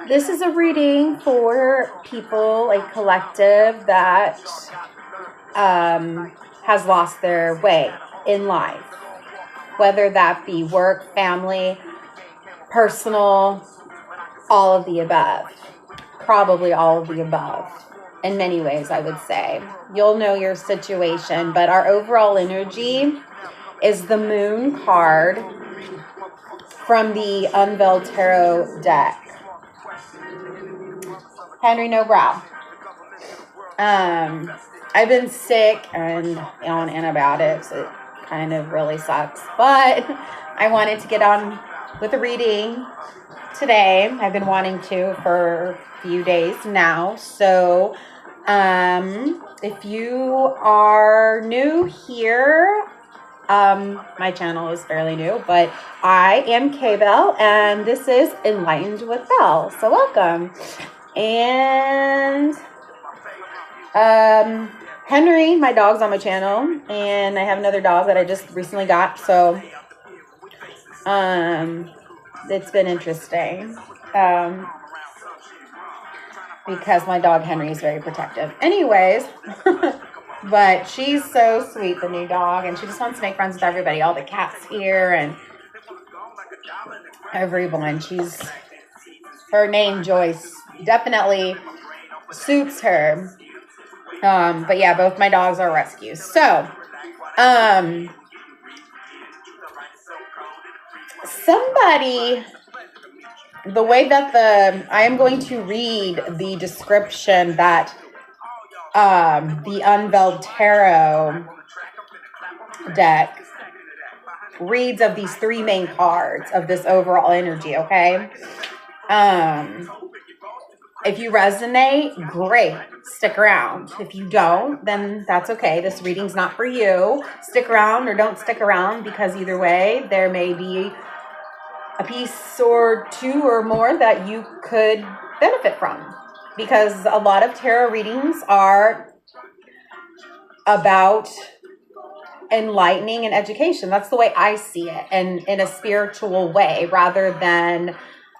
This is a reading for people, a collective that has lost their way in life, whether that be work, family, personal, all of the above. Probably all of the above. In many ways, I would say. You'll know your situation, but our overall energy is the Moon card from the Unveiled Tarot deck. Henry, no brow. I've been sick and on antibiotics. It kind of really sucks, but I wanted to get on with a reading today. I've been wanting to for a few days now. So if you are new here, my channel is fairly new, but I am K.Bell and this is Enlightened with Bell. So welcome. And Henry, my dog's on my channel, and I have another dog that I just recently got. So it's been interesting. Because my dog Henry is very protective. Anyways, but she's so sweet, the new dog, and she just wants to make friends with everybody, all the cats here and everyone. Her name Joyce definitely suits her. But yeah, both my dogs are rescues. So, somebody, the way that I am going to read the description that the Unveiled Tarot deck reads of these three main cards of this overall energy, okay? If you resonate, great. Stick around. If you don't, then that's okay. This reading's not for you. Stick around or don't stick around, because either way, there may be a piece or two or more that you could benefit from. Because a lot of tarot readings are about enlightening and education. That's the way I see it, and in a spiritual way rather than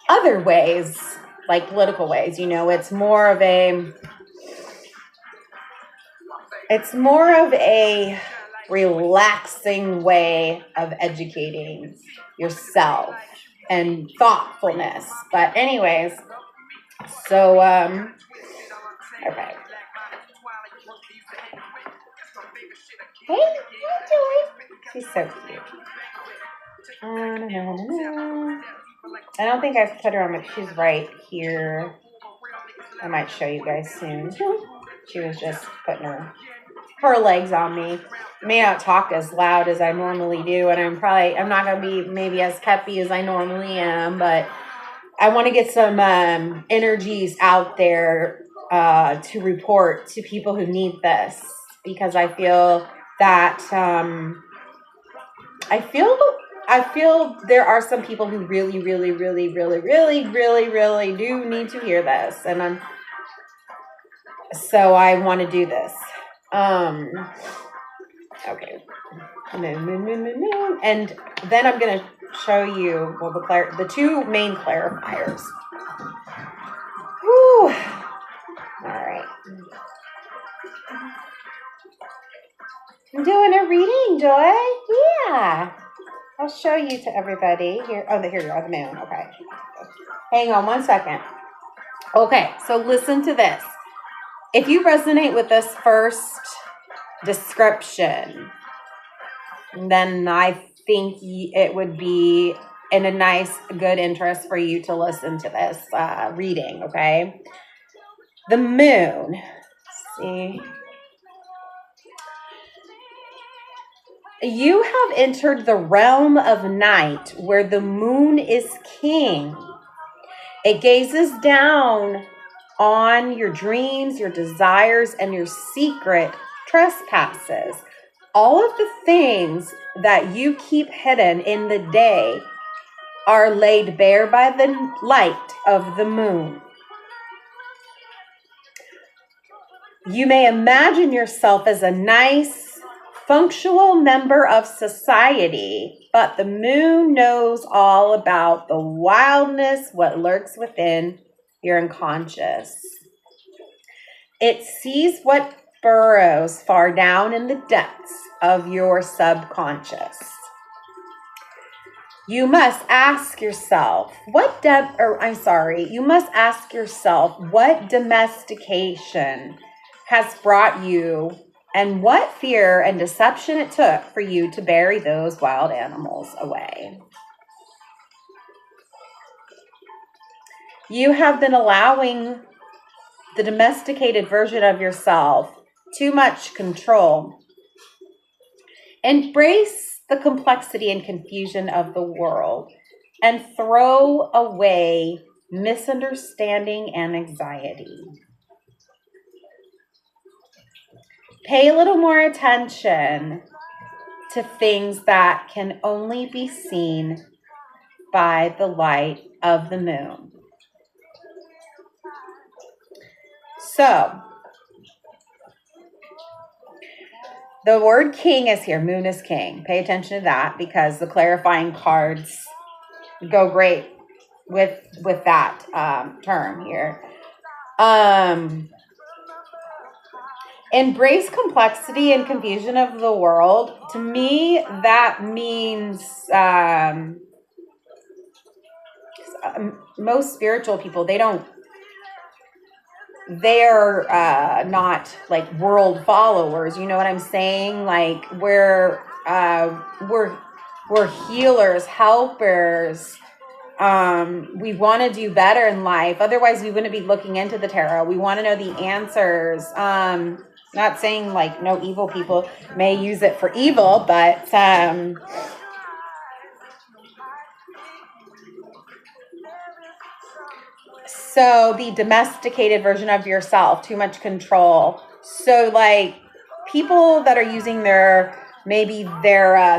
other ways, like political ways. You know, it's more of a relaxing way of educating yourself and thoughtfulness. But anyways, so okay. Hey, Joy. She's so cute. I don't think I've put her on, but she's right here. I might show you guys soon. She was just putting her legs on me. I may not talk as loud as I normally do, and I'm not going to be maybe as peppy as I normally am, but I want to get some energies out there to report to people who need this, because I feel that I feel there are some people who really do need to hear this, and so I want to do this. Okay. Moon. And then I'm going to show you, well, the two main clarifiers. Whew. All right. I'm doing a reading, Joy. Yeah. I'll show you to everybody. Here. Oh, here you are, the moon. Okay. Hang on one second. Okay, so listen to this. If you resonate with this first description, then I think it would be in a nice, good interest for you to listen to this reading, okay? The moon. Let's see. You have entered the realm of night where the moon is king. It gazes down on your dreams, your desires, and your secret trespasses. All of the things that you keep hidden in the day are laid bare by the light of the moon. You may imagine yourself as a nice, functional member of society But the moon knows all about the wildness, what lurks within your unconscious. It sees what burrows far down in the depths of your subconscious. You must ask yourself what domestication has brought you and what fear and deception it took for you to bury those wild animals away. You have been allowing the domesticated version of yourself too much control. Embrace the complexity and confusion of the world and throw away misunderstanding and anxiety. Pay a little more attention to things that can only be seen by the light of the moon. So, the word king is here. Moon is king. Pay attention to that because the clarifying cards go great with that term here. Embrace complexity and confusion of the world. To me, that means most spiritual people, they're not like world followers. You know what I'm saying? Like we're healers, helpers. We want to do better in life. Otherwise, we wouldn't be looking into the tarot. We want to know the answers. Not saying like no evil people may use it for evil, but so the domesticated version of yourself, too much control. So like people that are using their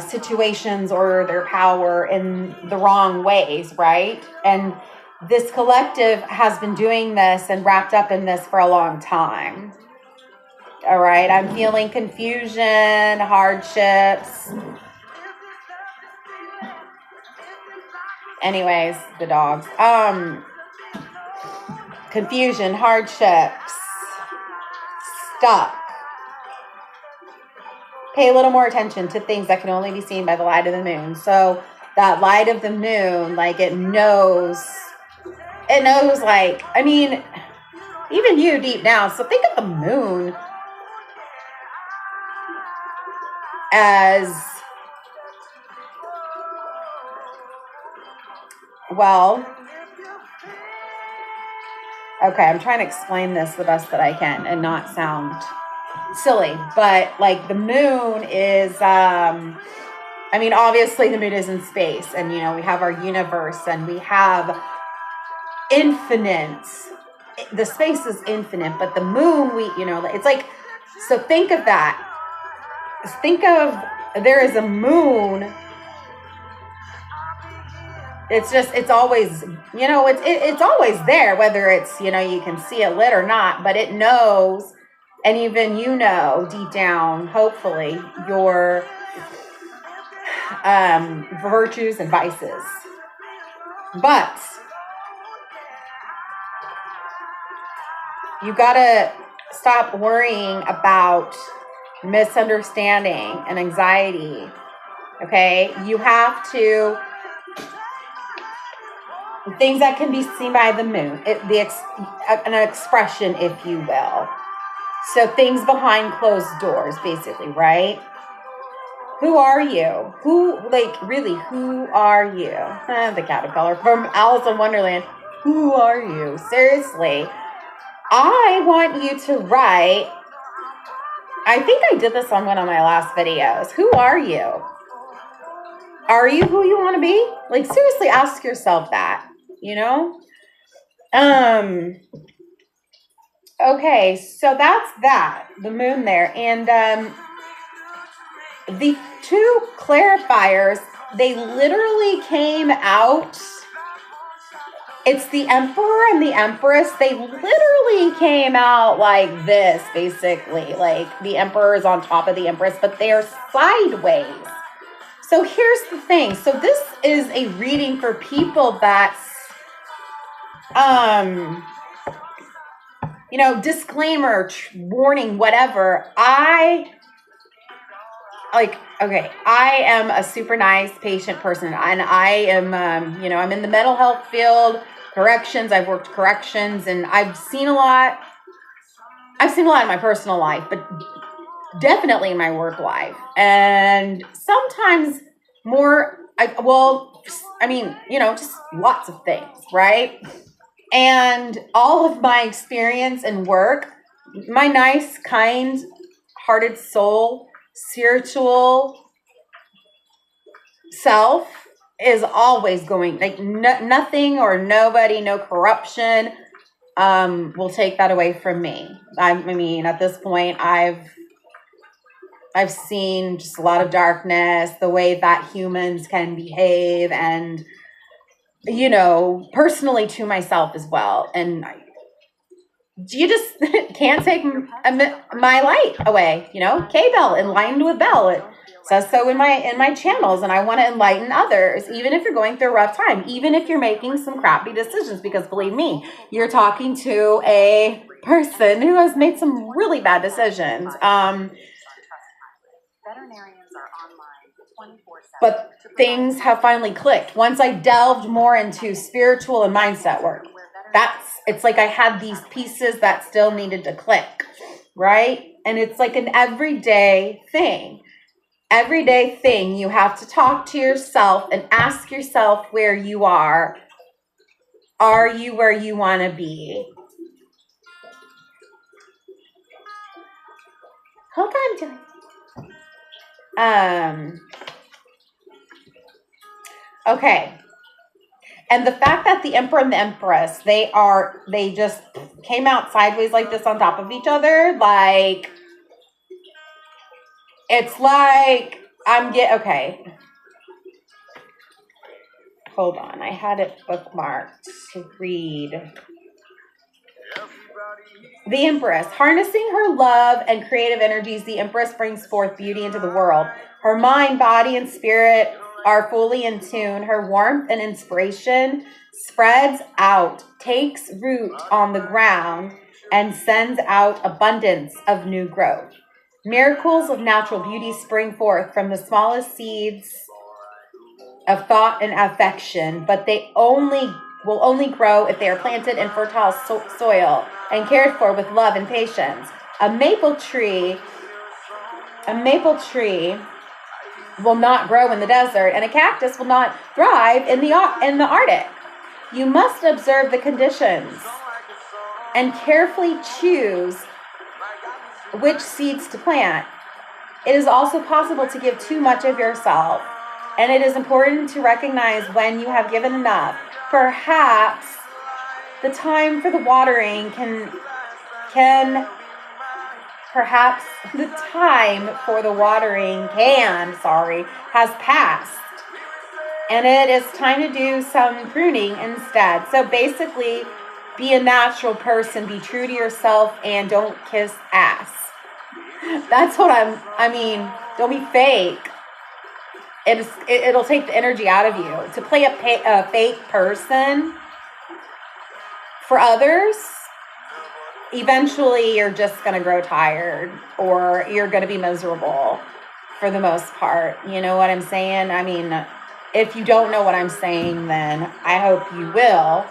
situations or their power in the wrong ways, right? And this collective has been doing this and wrapped up in this for a long time. All right, I'm feeling confusion, hardships. Anyways, the dogs. Confusion, hardships, stuck. Pay a little more attention to things that can only be seen by the light of the moon. So that light of the moon, like it knows like, I mean, even you deep down. So think of the moon as, well, okay, I'm trying to explain this the best that I can and not sound silly, but like the moon is, I mean, obviously the moon is in space and, you know, we have our universe and we have infinite, the space is infinite, but the moon, it's like, so think of that. Think of, there is a moon. It's always, it's always there, whether it's, you can see it lit or not, but it knows, and even deep down, hopefully, your virtues and vices. But you gotta stop worrying about misunderstanding and anxiety, okay? You have to, things that can be seen by the moon, an expression, if you will. So things behind closed doors, basically, right? Who are you? Who are you? The caterpillar from Alice in Wonderland. Who are you? Seriously. I want you to write, I think I did this on one of my last videos. Who are you? Are you who you want to be? Like, seriously, ask yourself that, Okay, so that's that, the moon there. And the two clarifiers, they literally came out. It's the Emperor and the Empress. They literally came out like this, basically. Like the Emperor is on top of the Empress, but they're sideways. So here's the thing. So this is a reading for people that's, disclaimer, warning, whatever. I am a super nice, patient person, and I am, I'm in the mental health field, corrections. I've worked corrections, and I've seen a lot. I've seen a lot in my personal life, but definitely in my work life, and sometimes more. Just lots of things, right? And all of my experience and work, my nice, kind-hearted soul, spiritual self is always going, like, nothing or nobody, no corruption will take that away from me. I mean, at this point, I've seen just a lot of darkness, the way that humans can behave, and, personally to myself as well. And you just can't take my light away. K.Bell, enlightened with Bell. It says so in my channels, and I want to enlighten others, even if you're going through a rough time, even if you're making some crappy decisions, because believe me, you're talking to a person who has made some really bad decisions. But things have finally clicked. Once I delved more into spiritual and mindset work, it's like I had these pieces that still needed to click, right? And it's like an everyday thing. Everyday thing. You have to talk to yourself and ask yourself where you are. Are you where you want to be? Hold on to it. Okay. And the fact that the Emperor and the Empress, they just came out sideways like this on top of each other. Like, it's like, okay. Hold on. I had it bookmarked to read. The Empress. Harnessing her love and creative energies, the Empress brings forth beauty into the world. Her mind, body, and spirit are fully in tune. Her warmth and inspiration spreads out, takes root on the ground, and sends out abundance of new growth. Miracles of natural beauty spring forth from the smallest seeds of thought and affection, but they will only grow if they are planted in fertile soil and cared for with love and patience. A maple tree will not grow in the desert, and a cactus will not thrive in the Arctic. You must observe the conditions and carefully choose which seeds to plant. It is also possible to give too much of yourself, and it is important to recognize when you have given enough. Perhaps the time for the watering has passed, and it is time to do some pruning instead. So basically, be a natural person, be true to yourself, and don't kiss ass. That's what don't be fake. It'll take the energy out of you. To play a fake person for others, eventually you're just going to grow tired, or you're going to be miserable for the most part. You know what I'm saying? I mean, if you don't know what I'm saying, then I hope you will.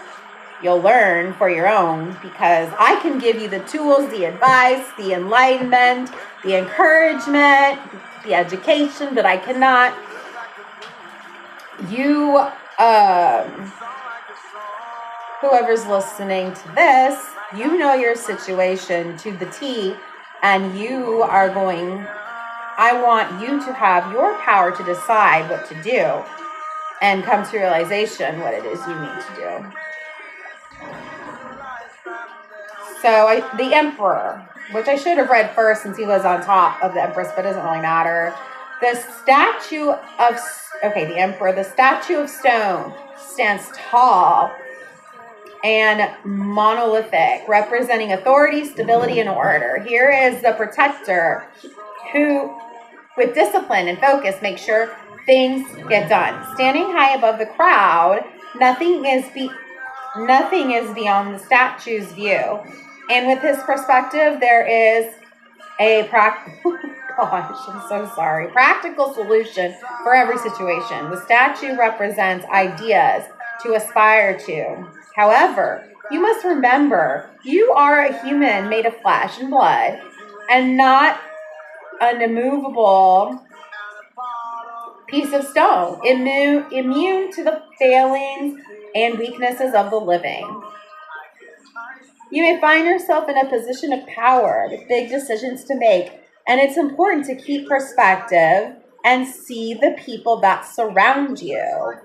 You'll learn for your own, because I can give you the tools, the advice, the enlightenment, the encouragement, the education, but I cannot. Whoever's listening to this, you know your situation to the T, and I want you to have your power to decide what to do and come to realization what it is you need to do. So the Emperor, which I should have read first since he was on top of the Empress, but it doesn't really matter. The Emperor, the statue of stone, stands tall and monolithic, representing authority, stability, and order. Here is the protector who, with discipline and focus, makes sure things get done. Standing high above the crowd, nothing is beyond the statue's view. And with his perspective, there is a practical solution for every situation. The statue represents ideas to aspire to. However, you must remember, you are a human made of flesh and blood, and not an immovable piece of stone, immune to the failings and weaknesses of the living. You may find yourself in a position of power with big decisions to make, and it's important to keep perspective and see the people that surround you.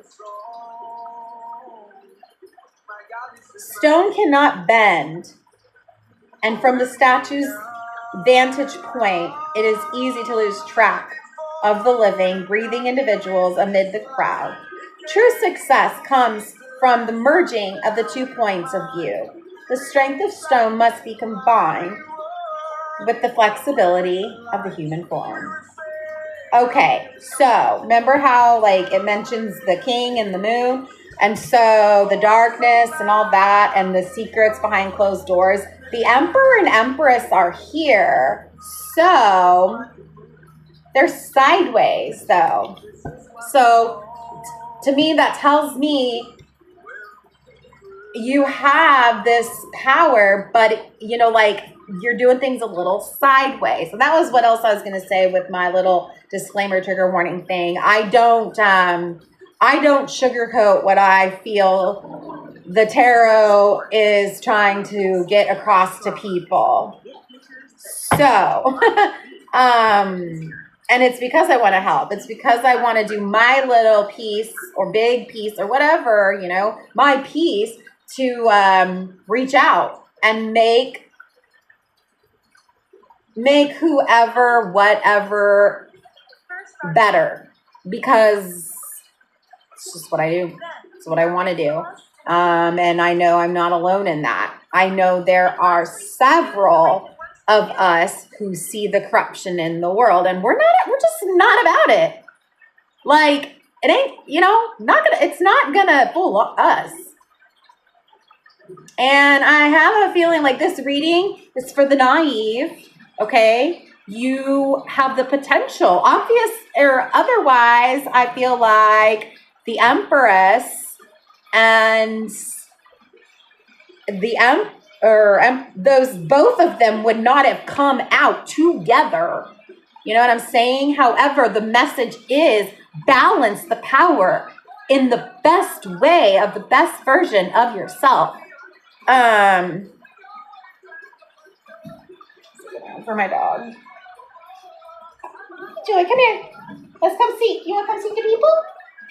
Stone cannot bend, and from the statue's vantage point, it is easy to lose track of the living, breathing individuals amid the crowd. True success comes from the merging of the 2 points of view. The strength of stone must be combined with the flexibility of the human form. Okay, so remember how like it mentions the king and the moon? And so the darkness and all that and the secrets behind closed doors. The emperor and empress are here. So they're sideways though. So to me, that tells me you have this power, but you know, like you're doing things a little sideways. So that was what else I was going to say with my little disclaimer trigger warning thing. I don't sugarcoat what I feel the tarot is trying to get across to people. So, and it's because I want to help. It's because I want to do my little piece or big piece or whatever, you know, my piece to reach out and make whoever, whatever better, because it's just what I do. It's what I want to do. And I know I'm not alone in that. I know there are several of us who see the corruption in the world, and we're just not about it. Like, it ain't, you know, it's not gonna fool us. And I have a feeling like this reading is for the naive, okay? You have the potential, obvious or otherwise. I feel like the Empress and the those both of them would not have come out together. You know what I'm saying? However, the message is balance the power in the best way of the best version of yourself. For my dog. Joy, come here. Let's come see. You want to come see the people?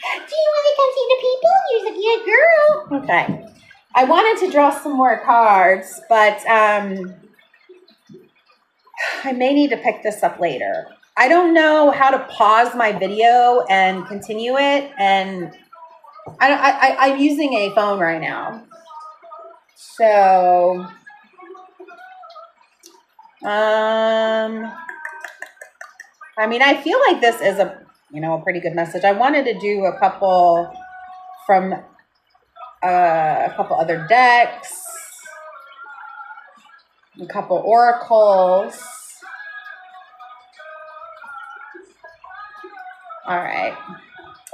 Do you want to come see the people? You're a good girl. Okay. I wanted to draw some more cards, but I may need to pick this up later. I don't know how to pause my video and continue it, and I'm using a phone right now. So, I mean, I feel like this is a pretty good message. I wanted to do a couple from a couple other decks, a couple oracles. All right.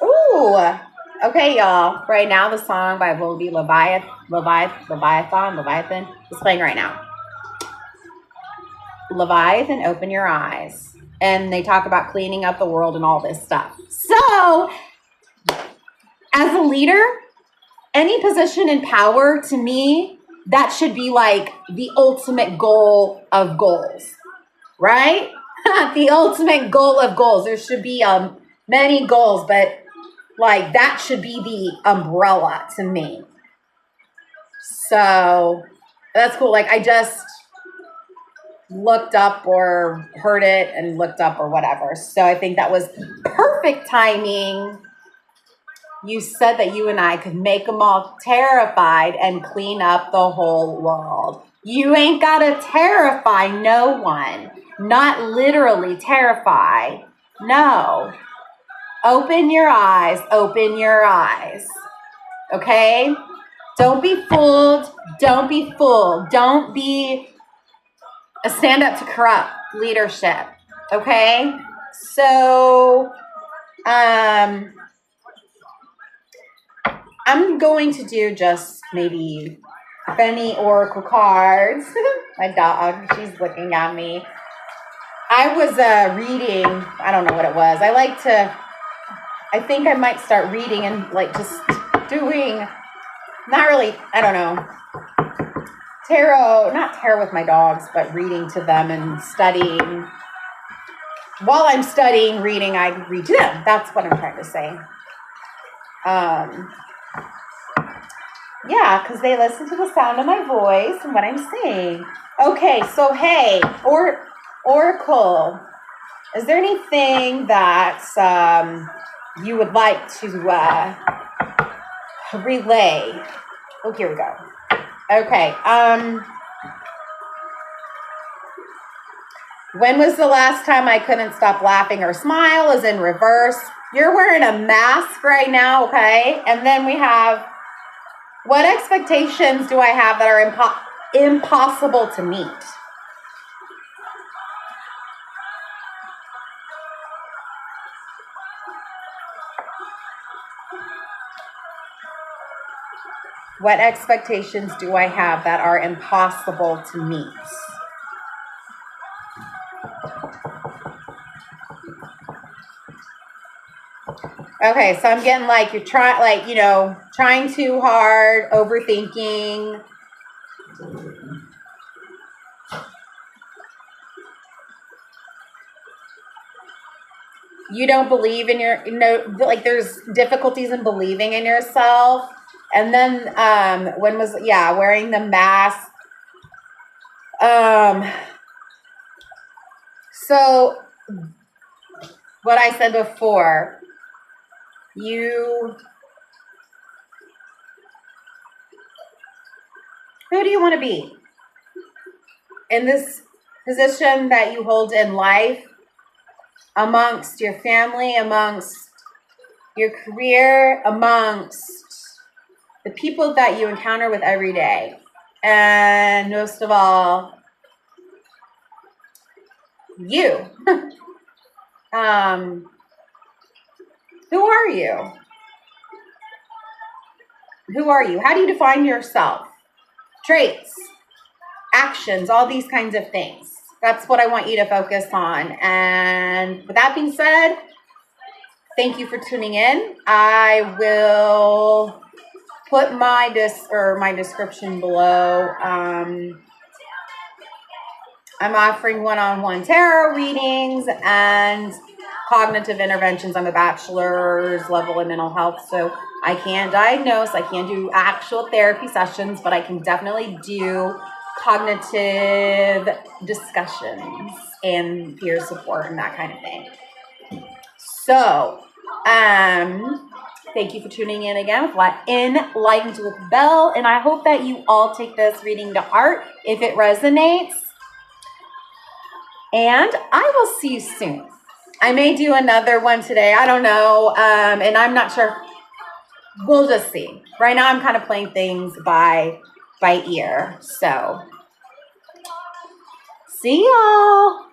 Ooh. Okay, y'all. Right now, the song by will be Leviathan is playing right now. Leviathan, open your eyes. And they talk about cleaning up the world and all this stuff. So, as a leader, any position in power, to me, that should be like the ultimate goal of goals, right? The ultimate goal of goals. There should be many goals, but like that should be the umbrella to me. So that's cool. Like I just looked up or heard it and looked up or whatever. So I think that was perfect timing. You said that you and I could make them all terrified and clean up the whole world. You ain't got to terrify no one. Not literally terrify. No. Open your eyes. Open your eyes. Okay? Don't be fooled. Don't be fooled. Don't be a stand up to corrupt leadership. Okay? So, I'm going to do just maybe Benny Oracle cards. My dog, she's looking at me. I was reading, I don't know what it was. I think I might start reading and like just doing, not really, I don't know, not tarot with my dogs, but reading to them and studying. While I'm studying, reading, I read to them. That's what I'm trying to say. Yeah, because they listen to the sound of my voice and what I'm saying. Okay, so hey, Oracle, is there anything that you would like to relay? Oh, here we go. Okay. When was the last time I couldn't stop laughing or smile? Is in reverse. You're wearing a mask right now, okay? And then we have, what expectations do I have that are impossible to meet? What expectations do I have that are impossible to meet? Okay, so I'm getting like you're trying too hard, overthinking. You don't believe in there's difficulties in believing in yourself. And then wearing the mask. So what I said before, who do you want to be in this position that you hold in life, amongst your family, amongst your career, amongst the people that you encounter with every day, and most of all, you. Who are you? Who are you? How do you define yourself? Traits, actions, all these kinds of things. That's what I want you to focus on. And with that being said, thank you for tuning in. I will put my description below. I'm offering one-on-one tarot readings and cognitive interventions. I'm a bachelor's level in mental health, so I can't diagnose. I can't do actual therapy sessions, but I can definitely do cognitive discussions and peer support and that kind of thing. So, thank you for tuning in again with Enlightened with Bell, and I hope that you all take this reading to heart if it resonates. And I will see you soon. I may do another one today. I don't know. And I'm not sure. We'll just see. Right now I'm kind of playing things by ear. So, see y'all.